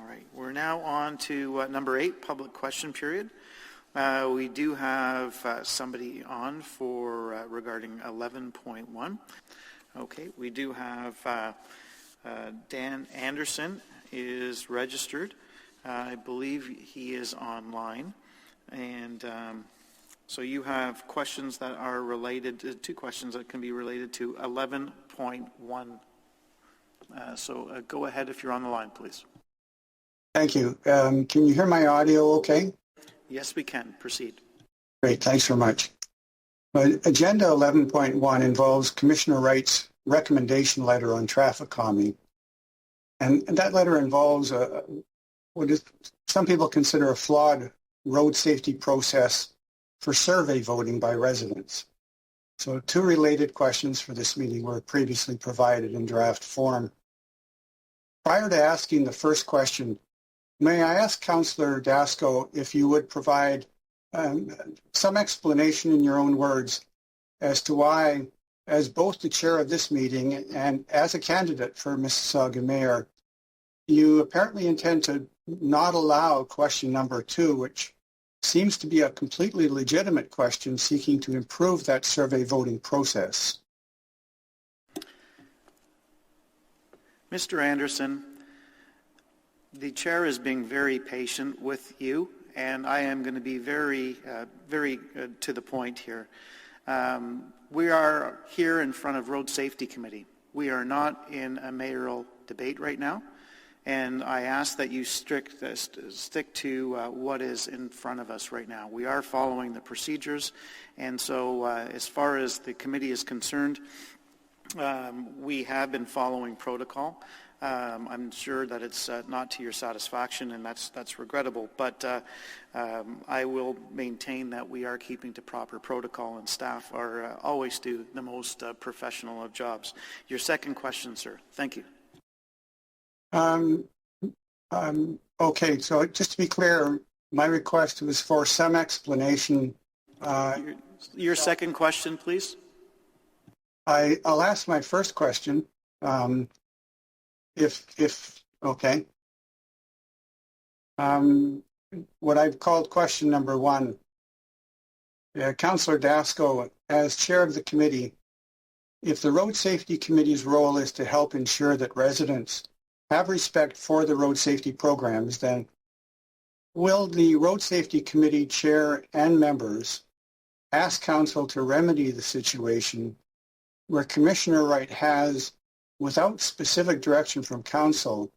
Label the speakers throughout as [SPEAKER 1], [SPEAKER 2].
[SPEAKER 1] All right, we're now on to number 8, public question period. We do have somebody on for regarding 11.1. Okay, we do have Dan Anderson is registered. I believe he is online. And so you have questions that are related to, 2 questions that can be related to 11.1. So go ahead if you're on the line, please.
[SPEAKER 2] Thank you. Can you hear my audio okay?
[SPEAKER 1] Yes, we can. Proceed.
[SPEAKER 2] Great. Thanks very much. Agenda 11.1 involves Commissioner Wright's recommendation letter on traffic calming. And that letter involves what some people consider a flawed road safety process for survey voting by residents. So 2 related questions for this meeting were previously provided in draft form. Prior to asking the first question, may I ask Councillor Dasco if you would provide some explanation in your own words as to why, as both the chair of this meeting and as a candidate for Mississauga Mayor, you apparently intend to not allow question number 2, which seems to be a completely legitimate question seeking to improve that survey voting process.
[SPEAKER 1] Mr. Anderson, the chair is being very patient with you, and I am going to be very to the point here. We are here in front of Road Safety Committee. We are not in a mayoral debate right now, and I ask that you stick to what is in front of us right now. We are following the procedures, and so as far as the committee is concerned, we have been following protocol. I'm sure that it's not to your satisfaction, and that's regrettable, but I will maintain that we are keeping to proper protocol, and staff are always do the most professional of jobs. Your second question, sir. Thank you.
[SPEAKER 2] Okay, so just to be clear, my request was for some explanation.
[SPEAKER 1] Your second question, please.
[SPEAKER 2] I'll ask my first question. If okay. What I've called question number 1. Councillor Dasco, as chair of the committee, if the Road Safety Committee's role is to help ensure that residents have respect for the road safety programs, then will the Road Safety Committee chair and members ask Council to remedy the situation where Commissioner Wright has, without specific direction from Council,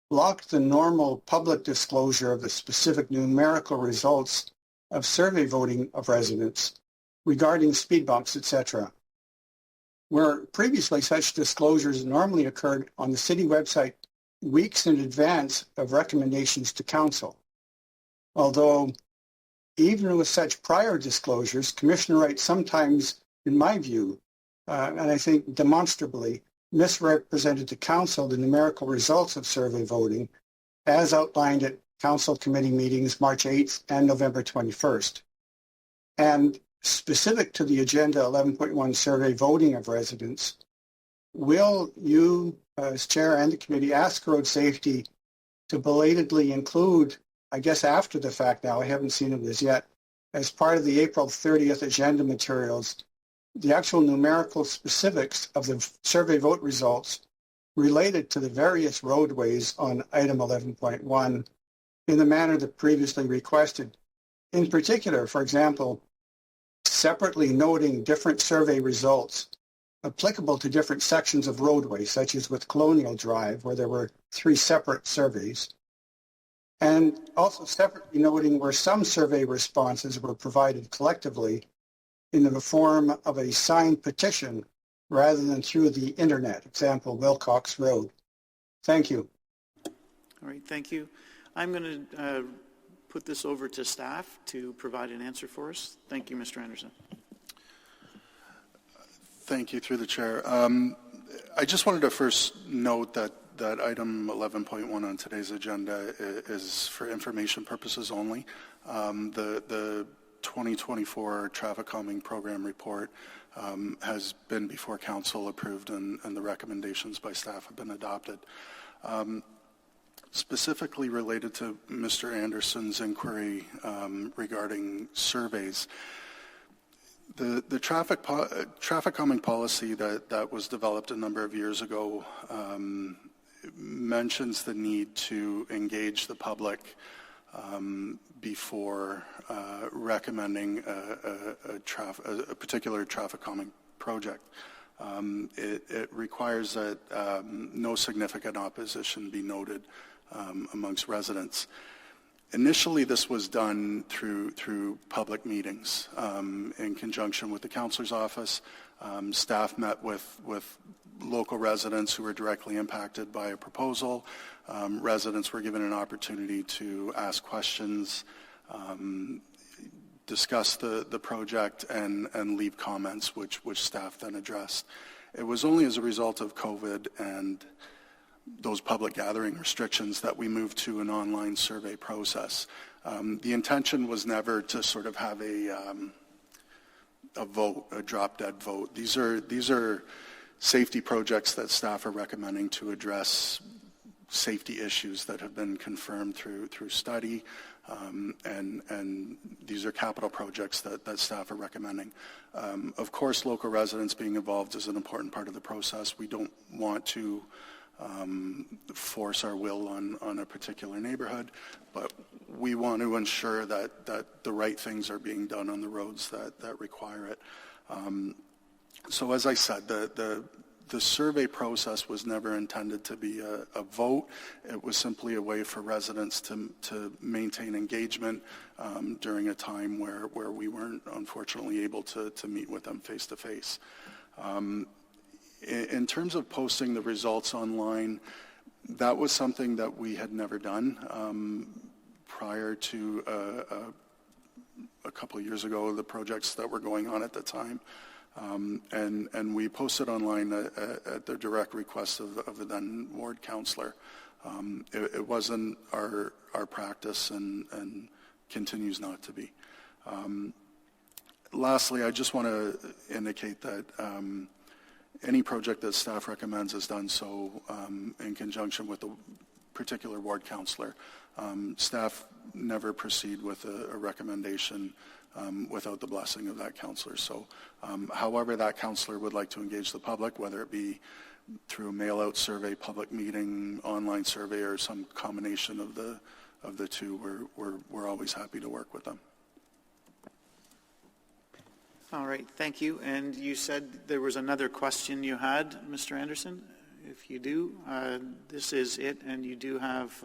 [SPEAKER 2] blocked the normal public disclosure of the specific numerical results of survey voting of residents regarding speed bumps, etc., where previously such disclosures normally occurred on the city website weeks in advance of recommendations to Council. Although, even with such prior disclosures, Commissioner Wright sometimes, in my view, and I think demonstrably, misrepresented to Council the numerical results of survey voting as outlined at Council committee meetings March 8th and November 21st. And specific to the Agenda 11.1 survey voting of residents, will you, as chair and the committee, ask Road Safety to belatedly include, I guess after the fact now, I haven't seen it as yet, as part of the April 30th agenda materials, the actual numerical specifics of the survey vote results related to the various roadways on item 11.1 in the manner that previously requested. In particular, for example, separately noting different survey results applicable to different sections of roadway, such as with Colonial Drive, where there were 3 separate surveys, and also separately noting where some survey responses were provided collectively in the form of a signed petition rather than through the internet, example, Wilcox Road. Thank you.
[SPEAKER 1] All right, thank you. I'm going to put this over to staff to provide an answer for us. Thank you, Mr. Anderson.
[SPEAKER 3] Thank you, through the chair. I just wanted to first note that item 11.1 on today's agenda is for information purposes only. The 2024 traffic calming program report has been before council approved, and the recommendations by staff have been adopted. specifically related to Mr. Anderson's inquiry regarding surveys. The traffic calming policy that was developed a number of years ago mentions the need to engage the public before recommending a particular traffic calming project. It requires that no significant opposition be noted amongst residents. Initially, this was done through public meetings in conjunction with the councillor's office. Staff met with local residents who were directly impacted by a proposal. Residents were given an opportunity to ask questions, discuss the project, and leave comments, which staff then addressed. It was only as a result of COVID and those public gathering restrictions that we moved to an online survey process. The intention was never to sort of have a vote, a drop-dead vote. These are safety projects that staff are recommending to address safety issues that have been confirmed through study, and these are capital projects that staff are recommending. Of course, local residents being involved is an important part of the process. We don't want to force our will on a particular neighborhood, but we want to ensure that the right things are being done on the roads that require it. So as I said, the survey process was never intended to be a vote. It was simply a way for residents to maintain engagement during a time where we weren't unfortunately able to meet with them face to face. In terms of posting the results online, that was something that we had never done prior to a couple of years ago, the projects that were going on at the time. And we posted online at the direct request of the then ward councillor. It wasn't our practice and continues not to be. Lastly, I just want to indicate that any project that staff recommends is done so in conjunction with the particular ward councillor. Staff never proceed with a recommendation without the blessing of that councillor. So however that councillor would like to engage the public, whether it be through a mail-out survey, public meeting, online survey, or some combination of the two, we're always happy to work with them.
[SPEAKER 1] All right, thank you. And you said there was another question you had, Mr. Anderson. If you do, this is it, and you do have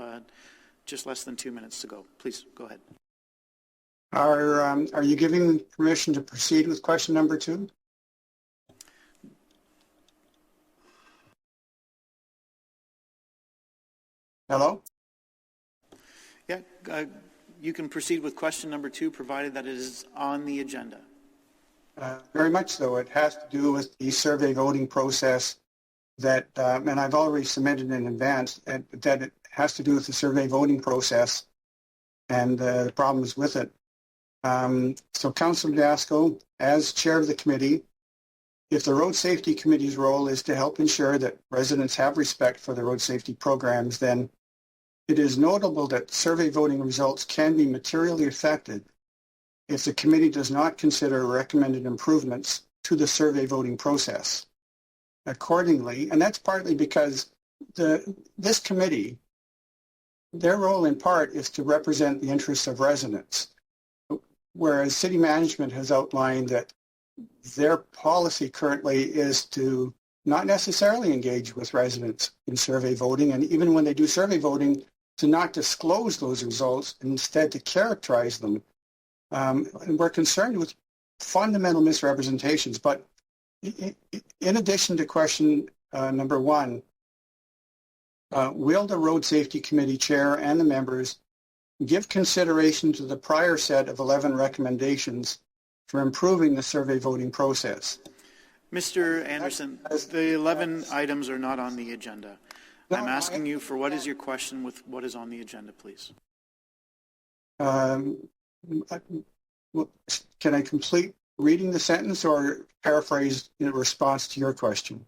[SPEAKER 1] just less than 2 minutes to go. Please go ahead.
[SPEAKER 2] Are you giving permission to proceed with question number 2? Hello?
[SPEAKER 1] Yeah, you can proceed with question number 2, provided that it is on the agenda.
[SPEAKER 2] Very much so. It has to do with the survey voting process that, and I've already submitted in advance, that it has to do with the survey voting process and the problems with it. So Councillor Dasko, as chair of the committee, if the Road Safety Committee's role is to help ensure that residents have respect for the road safety programs, then it is notable that survey voting results can be materially affected if the committee does not consider recommended improvements to the survey voting process. Accordingly, and that's partly because this committee, their role in part is to represent the interests of residents, whereas city management has outlined that their policy currently is to not necessarily engage with residents in survey voting, and even when they do survey voting, to not disclose those results, and instead to characterize them. And we're concerned with fundamental misrepresentations. But in addition to question number 1, will the Road Safety Committee chair and the members give consideration to the prior set of 11 recommendations for improving the survey voting process?
[SPEAKER 1] Mr. Anderson, the 11 items are not on the agenda. I'm asking you for what is your question with what is on the agenda, please.
[SPEAKER 2] Can I complete reading the sentence or paraphrase in response to your question?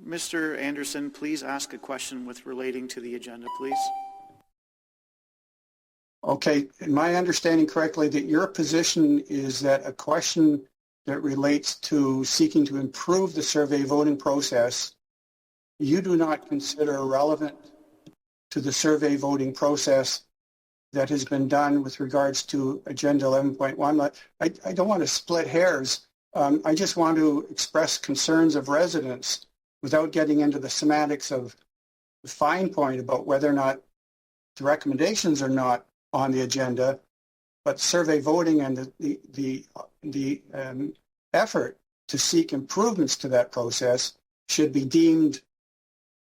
[SPEAKER 1] Mr. Anderson, please ask a question with relating to the agenda, please.
[SPEAKER 2] Okay, am I understanding correctly that your position is that a question that relates to seeking to improve the survey voting process, you do not consider relevant to the survey voting process that has been done with regards to Agenda 11.1? I don't want to split hairs. I just want to express concerns of residents without getting into the semantics of the fine point about whether or not the recommendations are not on the agenda, but survey voting and the effort to seek improvements to that process should be deemed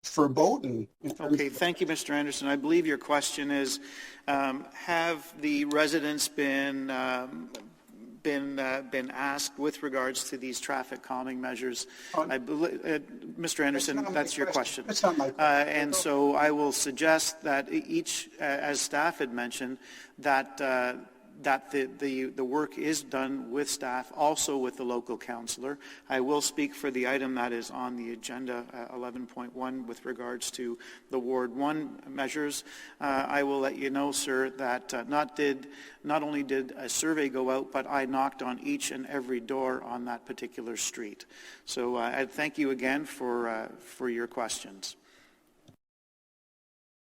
[SPEAKER 2] verboten.
[SPEAKER 1] Okay, thank you, Mr. Anderson. I believe your question is, have the residents been asked with regards to these traffic calming measures? I believe, Mr. Anderson, that's your question.
[SPEAKER 2] That's not my question.
[SPEAKER 1] And so I will suggest that each, as staff had mentioned, that the work is done with staff, also with the local councillor. I will speak for the item that is on the agenda, 11.1, with regards to the Ward 1 measures. I will let you know, sir, that not only did a survey go out, but I knocked on each and every door on that particular street. So I thank you again for your questions.